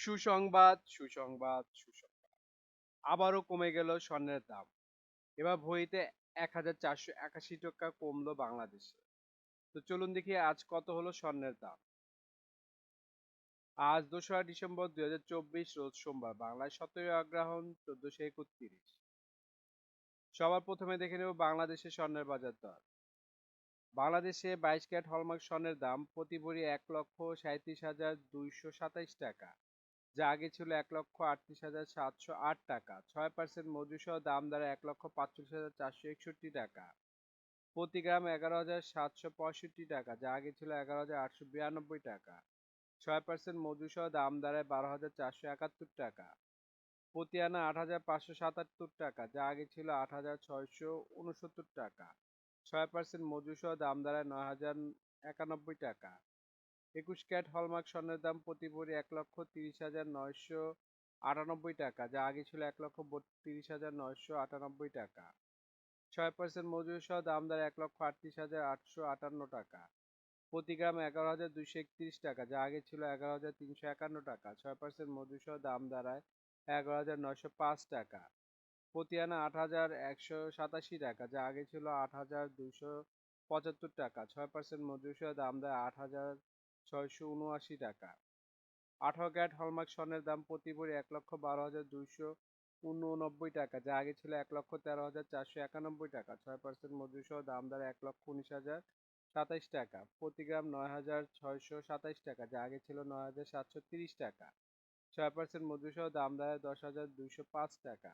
সুসংবাদ, সুসংবাদ, সুসংবাদ। আবারও কমে গেল স্বর্ণের দাম। এবার ভরিতে ৳১,৪৮১ কমলো বাংলাদেশে। তো চলুন দেখি আজ কত হলো স্বর্ণের দাম। আজ ২রা ডিসেম্বর ২০২৪ রোজ সোমবার। বাংলায় ১৭ অগ্রহায়ণ ১৪৩১। সবার প্রথমে দেখে নেব বাংলাদেশের স্বর্ণের বাজার দর। বাংলাদেশে ২২ ক্যারেট হলমার্ক স্বর্ণের দাম প্রতি ভরি ১,৩৭,২২৭ টাকা, যা আগে ছিল ১,৩৮,৭০৮ টাকা। ৬% মজুরিসহ দাম দাঁড়ায় ১,৪৫,৪৬১ টাকা। প্রতি গ্রাম ১১,৭৬৫ টাকা, যা আগে ছিল ১১,৮৯২ টাকা। ৬% মজুরিসহ দাম দাঁড়ায় ১২,৪৭১ টাকা। প্রতি আনা ৮,৫৭৭ টাকা, যা আগে ছিল ৮,৬৬৯ টাকা। ৬% মজুরিসহ দাম দাঁড়ায় ৯,০৯১ টাকা। ২১ ক্যারেট হলমার্ক স্বর্ণের দাম প্রতি ভরি ১,৩০,৯৯৮ টাকা, যা আগে ছিল ১,৩২,৯৯৮ টাকা। ৬% মজুরি সহ দাম দাঁড়ায় ১,৩৮,৮৫৮ টাকা। প্রতি গ্রাম ১১,২৩১ টাকা, যা আগে ছিল ১১,৩৫১ টাকা। ৬% মজুরি সহ দাম দাঁড়ায় ১১,৯০৫ টাকা। প্রতি আনা ৮,১৮৭ টাকা, যা আগে ছিল ৮,২৭৫ টাকা। ৬% মজুরি সহ দাম দাঁড়ায় ৮,৬৭৯ টাকা। ১৮ ক্যারেট হলমার্ক স্বর্ণের দাম প্রতি ভরি ১,১২,২৮৯ টাকা, যা আগে ছিল ১,১৩,৪৯১ টাকা। ৬% মজুরি সহ দাম দাঁড়ায় ১,১৯,০২৭ টাকা। প্রতি গ্রাম ৯,৬২৭ টাকা, যা আগে ছিল ৯,৭৩০ টাকা। ৬% মজুরি সহ দাম দাঁড়ায় ১০,২০৫ টাকা।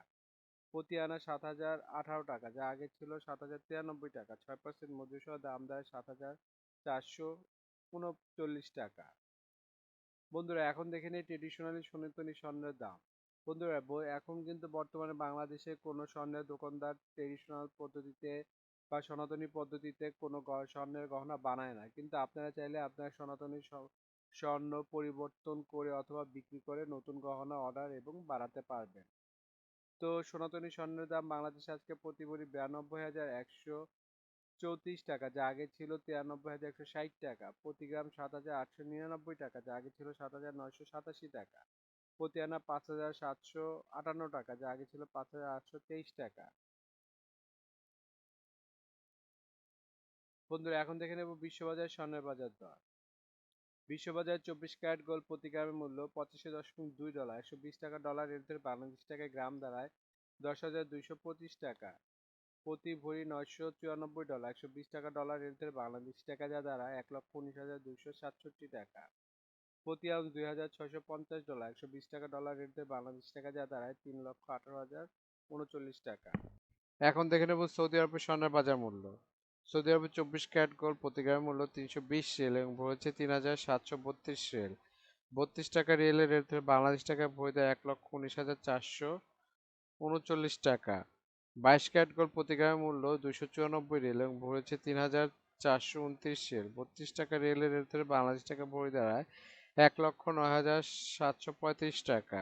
প্রতি আনা ৭,০১৮ টাকা, যা আগে ছিল ৭,০৯৩ টাকা। ৬% মজুরি সহ দাম দাঁড়ায় ৭,৪৩৯ টাকা। বন্ধুরা এখন দেখে নিই ট্রেডিশনালি সনাতনী স্বর্ণের দাম। বন্ধুরা এখন কিন্তু বর্তমানে বাংলাদেশে কোনো স্বর্ণের দোকানদার ট্রেডিশনাল পদ্ধতিতে বা সনাতনী পদ্ধতিতে কোনো স্বর্ণের গহনা বানায় না, কিন্তু আপনারা চাইলে আপনার সনাতনী স্বর্ণ পরিবর্তন করে অথবা বিক্রি করে নতুন গহনা অর্ডার এবং বাড়াতে পারবেন। তো সনাতনী স্বর্ণের দাম বাংলাদেশে আজকে প্রতি ভরি ৯২,১৩৪ টাকা, যা আগে ছিল ৯৩,১৬০ টাকা। প্রতি গ্রাম ৭,৮৯৯ টাকা, যা আগে ছিল ৭,৯৮৭ টাকা। প্রতি আনা ৫,৭৫৮ টাকা, যা আগে ছিল ৫,৮২৩ টাকা। বন্ধুরা এখন দেখে নেব বিশ্ববাজার স্বর্ণের বাজার দর। বিশ্ববাজারে ২৪ ক্যারেট গোল্ড প্রতি গ্রামের মূল্য $৮৫.২, ১২০ টাকা ডলার রেটের বাংলাদেশি টাকায় গ্রাম দাঁড়ায় ১০,২২৫ টাকা। প্রতি ভরি $৯৯৪, ১২০ টাকা ডলার রেটের বাংলাদেশি টাকা যা দাঁড়ায় ১,১৯,২৬৭ টাকা। প্রতি আউন্স $২,৬৫০, ১২০ টাকা ডলার রেটের বাংলাদেশি টাকা যা দাঁড়ায় ৩,১৮,০৩৯ টাকা। এখন দেখে নেব সৌদি আরবের স্বর্ণের বাজার মূল্য। সৌদি আরবে ২৪ ক্যারেট গোল্ড প্রতি গ্রামের মূল্য ৩২০ রিয়াল এবং ভরেছে ৩,৭৩২ রিয়াল। ৩২ টাকা রিয়েলের রেট বাংলাদেশ টাকায় ভরে দেয় ১,১৯,৪৩৯ টাকা। ২২ ক্যারেট গোল্ড প্রতি গ্রামের মূল্য ২৯৪ রিয়াল এবং ভরেছে ৩,৪২৯ রিয়াল। ৩২ টাকা রিয়েলের রেট বাংলাদেশ টাকায় ভরে দাঁড়ায় ১,০৯,৭৩৫ টাকা।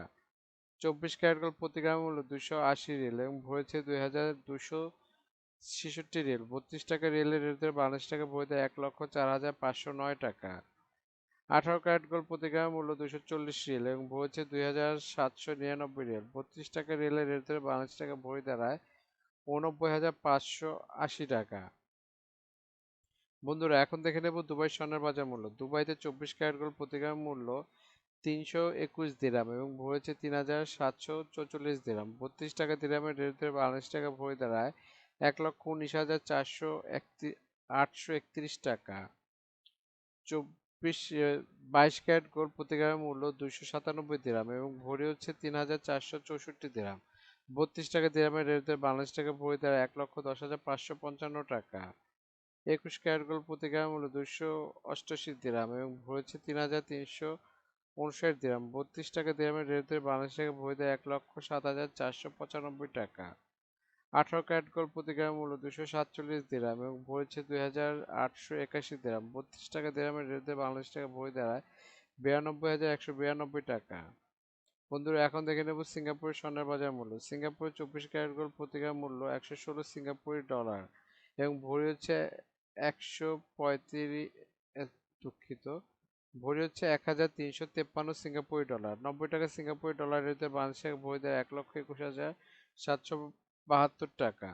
২৪ ক্যারেট গোল্ড প্রতি গ্রামের মূল্য ২৮০ রিয়াল এবং ভরেছে ২,২৬৬ রিয়াল। ৩২ টাকা রিয়েলের রেট বাংলাদেশ টাকায় ভরে দেয় ১,০৪,৫০৯ টাকা। ১৮ ক্যারেট গোল্ড প্রতি গ্রামের মূল্য ২৪০ রিয়াল এবং ভরেছে ২,৭৯৯ রিয়াল। ৩২ টাকা রিয়েলের রেট বাংলাদেশ টাকায় ভরে দাঁড়ায় ৮৯,৫৮০ টাকা। বন্ধুরা এখন দেখে নেব দুবাই স্বর্ণের বাজার মূল্য। দুবাইতে ২৪ ক্যারেট গোল্ড প্রতি গ্রামের মূল্য ৩২১ দিরহাম এবং ভরেছে ৩,৭৪৪ দিরহাম। ৩২ টাকা দিরহামের রেট বাংলাদেশ টাকা ভরে দাঁড়ায় ১,১৯,৮৩১ টাকা। ২২ ক্যারেট গোল্ড প্রতি গ্রামের মূল্য ২৯৭ দিরহাম এবং ভরি হচ্ছে ৩,৪৬৪ দিরহাম। ৩২ টাকা দিরহামের রেট বাংলাদেশ টাকা ভরে দাঁড়ায় ১,১০,৫৫৫ টাকা। ২১ ক্যারেট গোল্ড প্রতি গ্রামের মূল্য ২৮৮ দিরহাম এবং ভরেছে ৩,৩৫৯ দিরহাম। ৩২ টাকা দিরহামের রেট বাংলাদেশ টাকা ভরে দেয় ১,০৭,৪৯৫ টাকা। ১৮ ক্যারেট গোল্ড প্রতি গ্রামের মূল্য ২৪৭ দিরহাম এবং ভরেছে ২,৮৮১ দিরহাম। ৩২ টাকা দিরহামের রেট বাংলাদেশ টাকা ভরে দাঁড়ায় ৯২,১৯২ টাকা। বন্ধুরা এখন দেখে নেব সিঙ্গাপুরের স্বর্ণের বাজার মূল্য। সিঙ্গাপুরের ২৪ ক্যারেট গোল্ড প্রতি গ্রাম মূল্য ১১৬ সিঙ্গাপুরি ডলার এবং ভরি হচ্ছে ১৩৫ দুঃখিত ভরি হচ্ছে 1353 সিঙ্গাপুরি ডলার। 90 টাকা সিঙ্গাপুরি ডলার রেটে বাংলাদেশ টাকা ভরি দেয় 1,21,772 টাকা।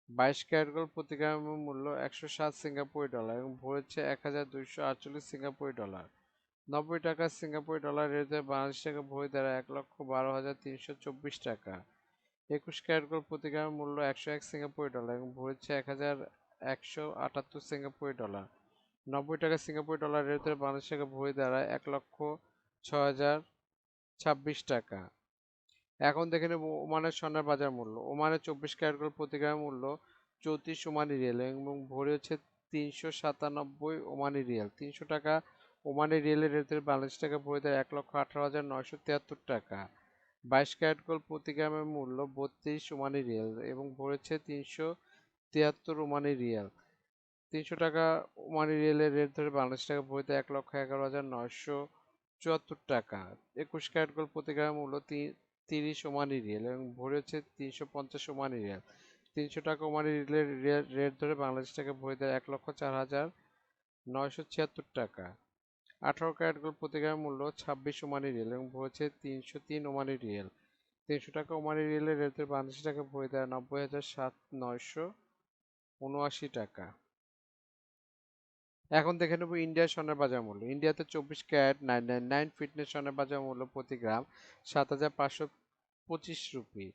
22 ক্যারেট গোল্ড প্রতি গ্রামের মূল্য 107 সিঙ্গাপুরি ডলার এবং ভরি হচ্ছে 1,248 সিঙ্গাপুরি ডলার। 90 টাকা সিঙ্গাপুরি ডলার রেটে বাংলাদেশ টাকা ভরি দ্বারা 1,12,324 টাকা। 21 ক্যারেট গোল্ড প্রতি গ্রামের মূল্য 101 সিঙ্গাপুরি ডলার এবং ভরি হচ্ছে 1,178 সিঙ্গাপুরি ডলার। 90 টাকা সিঙ্গাপুরি ডলার রেটে বাংলাদেশ টাকা ভরি দ্বারা 1,06,026 টাকা। এখন দেখে নেব ওমানের স্বর্ণের বাজার মূল্য। ওমানের 24 ক্যারেট গোল্ড প্রতি গ্রামের মূল্য 34 ওমানি রিয়াল এবং ভরি হচ্ছে 397 ওমানি রিয়াল। 300 টাকা ওমানি রিয়ালের রেটে বাংলাদেশ টাকা ভরি দেয় 1,18,973 টাকা। 22 ক্যারেট গোল্ড প্রতি গ্রামের মূল্য 32 ওমানি রিয়াল এবং ভরি হচ্ছে 373 ওমানি রিয়াল। 300 টাকা ওমানি রিয়ালের রেট ধরে বাংলাদেশ টাকা ভরিতে 1,11,974 টাকা। 21 ক্যারেট গোল্ড প্রতি গ্রামের মূল্য 30 ওমানি রিয়াল এবং ভরি হচ্ছে 350 ওমানি রিয়াল। 300 টাকা ওমানি রিয়ালের রেট ধরে বাংলাদেশ টাকা ভরিতে 1,04,976 টাকা। 18 ক্যারেট গোল্ড প্রতি গ্রামের মূল্য 26 ওমানি রিয়াল এবং ভরি হচ্ছে 303 ওমানি রিয়াল। 300 টাকা ওমানি রিয়ালের রেট ধরে বাংলাদেশ টাকা ভরিতে 90,979 টাকা। এখন দেখে নেব ইন্ডিয়ার স্বর্ণের বাজার মূল্য। ইন্ডিয়াতে 24 ক্যারেট 999 ফিটনেস স্বর্ণের বাজার মূল্য প্রতি গ্রাম 7,525 রুপি।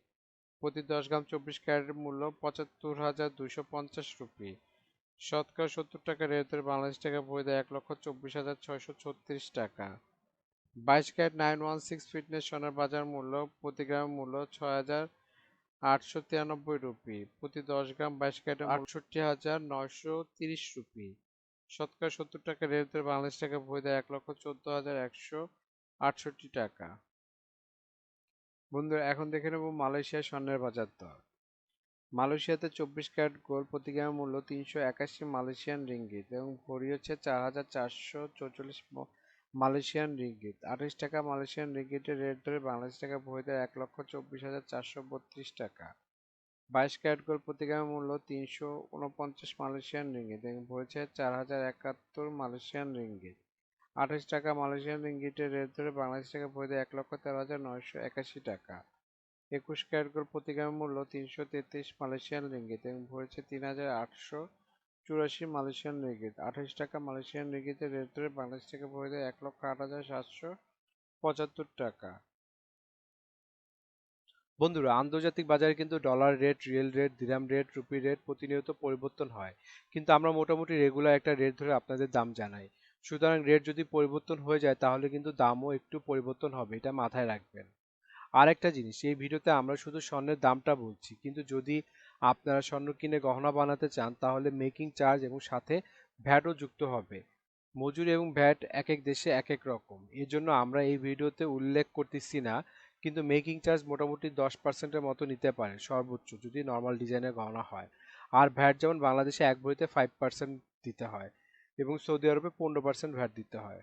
প্রতি 10 গ্রাম 24 ক্যারেটের মূল্য 75,250 রুপি। শতকরা 70 টাকা রেটে বাংলাদেশ টাকা ভরি দেয় 1,24,636 টাকা। 22 ক্যারেট 916 ফিটনেস স্বর্ণের বাজার মূল্য প্রতি গ্রাম মূল্য 6,893 রুপি। প্রতি 10 গ্রাম 22 ক্যারেটের 68,930 রুপি। শতকরা 70 টাকা রেটে বাংলাদেশ টাকা ভরি দেয় 1,14,168 টাকা। বন্ধুরা এখন দেখে নেব মালয়েশিয়ার স্বর্ণের বাজার দর। মালয়েশিয়াতে 24 ক্যারেট গোল্ড প্রতি গ্রামের মূল্য 381 মালয়েশিয়ান রিঙ্গিত এবং ভরি হচ্ছে 4,444 মালয়েশিয়ান রিঙ্গিত। 28 টাকা মালয়েশিয়ান রিঙ্গিতের রেট ধরে বাংলাদেশ টাকা ভরি দেয় 1,24,432 টাকা। 22 ক্যারেট গোল্ড প্রতি গ্রামের মূল্য 349 মালয়েশিয়ান রিঙ্গিত এবং ভরেছে 4,071 মালয়েশিয়ান রিঙ্গিত। 28 টাকা মালয়েশিয়ান রিঙ্গিতের রেট ধরে বাংলাদেশ টাকা ভরি দেয় 1,13,981 টাকা। 21 ক্যারেট গোল্ড প্রতি গ্রামের মূল্য 333 মালয়েশিয়ান রিঙ্গিত এবং ভরেছে 3,884 মালয়েশিয়ান রিঙ্গিত। 28 টাকা মালয়েশিয়ান রিঙ্গিতের রেট ধরে বাংলাদেশ টাকা ভরি দেয় 1,08,775 টাকা। বন্ধুরা, আন্তর্জাতিক বাজারে কিন্তু ডলার রেট, রিয়েল রেট, দিরহাম রেট, রুপি রেট প্রতিনিয়ত পরিবর্তন হয়, কিন্তু আমরা মোটামুটি রেগুলার একটা রেট ধরে আপনাদের দাম জানাই। সুতরাং রেট যদি পরিবর্তন হয়ে যায় তাহলে কিন্তু দামও একটু পরিবর্তন হবে, এটা মাথায় রাখবেন। আর একটা জিনিস, এই ভিডিওতে আমরা শুধু স্বর্ণের দামটা বলছি, কিন্তু যদি আপনারা স্বর্ণ কিনে গহনা বানাতে চান তাহলে মেকিং চার্জ এবং সাথে ভ্যাটও যুক্ত হবে। মজুরি এবং ভ্যাট এক এক দেশে এক এক রকম, এর জন্য আমরা এই ভিডিওতে উল্লেখ করতেছি না, কিন্তু মেকিং চার্জ মোটামুটি 10%-এর মতো নিতে পারে সর্বোচ্চ, যদি নর্মাল ডিজাইনের গহনা হয়। আর ভ্যাট যেমন বাংলাদেশে এক ভরিতে 5% দিতে হয় এবং সৌদি আরবে 15% ভ্যাট দিতে হয়।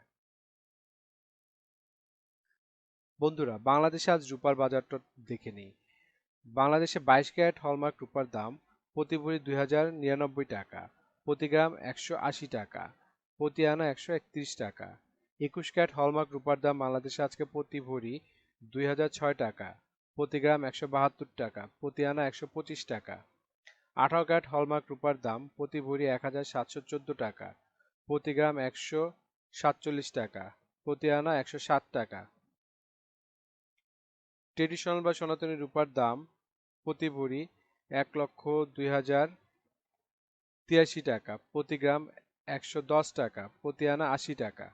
বন্ধুরা, বাংলাদেশে আজ রূপার বাজারটা দেখে নিই। বাংলাদেশে 22 ক্যারেট হলমার্ক রূপার দাম প্রতি ভরি 2,099 টাকা, প্রতি গ্রাম 180 টাকা, প্রতি আনা 131 টাকা। 21 ক্যারেট হলমার্ক রূপার দাম বাংলাদেশে আজকে প্রতি ভরি 2,006 টাকা, প্রতি গ্রাম 172 টাকা, প্রতি আনা 125 টাকা। 18 ক্যারেট হলমার্ক রূপার দাম প্রতি ভরি 1,714 টাকা, প্রতি গ্রাম 147 টাকা, প্রতি আনা 107 টাকা। ট্রেডিশনাল বা সনাতনী রূপার দাম প্রতি ভরি 1,02,083 টাকা, প্রতি গ্রাম 110 টাকা, প্রতি আনা 80 টাকা।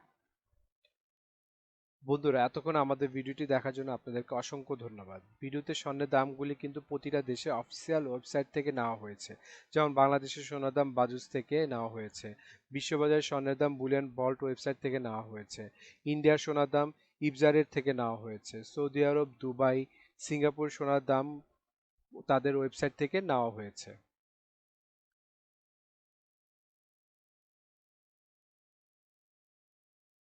বন্ধুরা, এতক্ষণ আমাদের ভিডিওটি দেখার জন্য আপনাদেরকে অসংখ্য ধন্যবাদ। ভিডিওতে স্বর্ণের দামগুলি কিন্তু প্রতিটা দেশে অফিসিয়াল ওয়েবসাইট থেকে নেওয়া হয়েছে, যেমন বাংলাদেশের সোনার দাম বাজুস থেকে নেওয়া হয়েছে, বিশ্ববাজারের স্বর্ণের দাম বুলিয়ন ভল্ট ওয়েবসাইট থেকে নেওয়া হয়েছে, ইন্ডিয়ার সোনার দাম ইবজারের থেকে নেওয়া হয়েছে, সৌদি আরব, দুবাই, সিঙ্গাপুর সোনার দাম তাদের ওয়েবসাইট থেকে নেওয়া হয়েছে।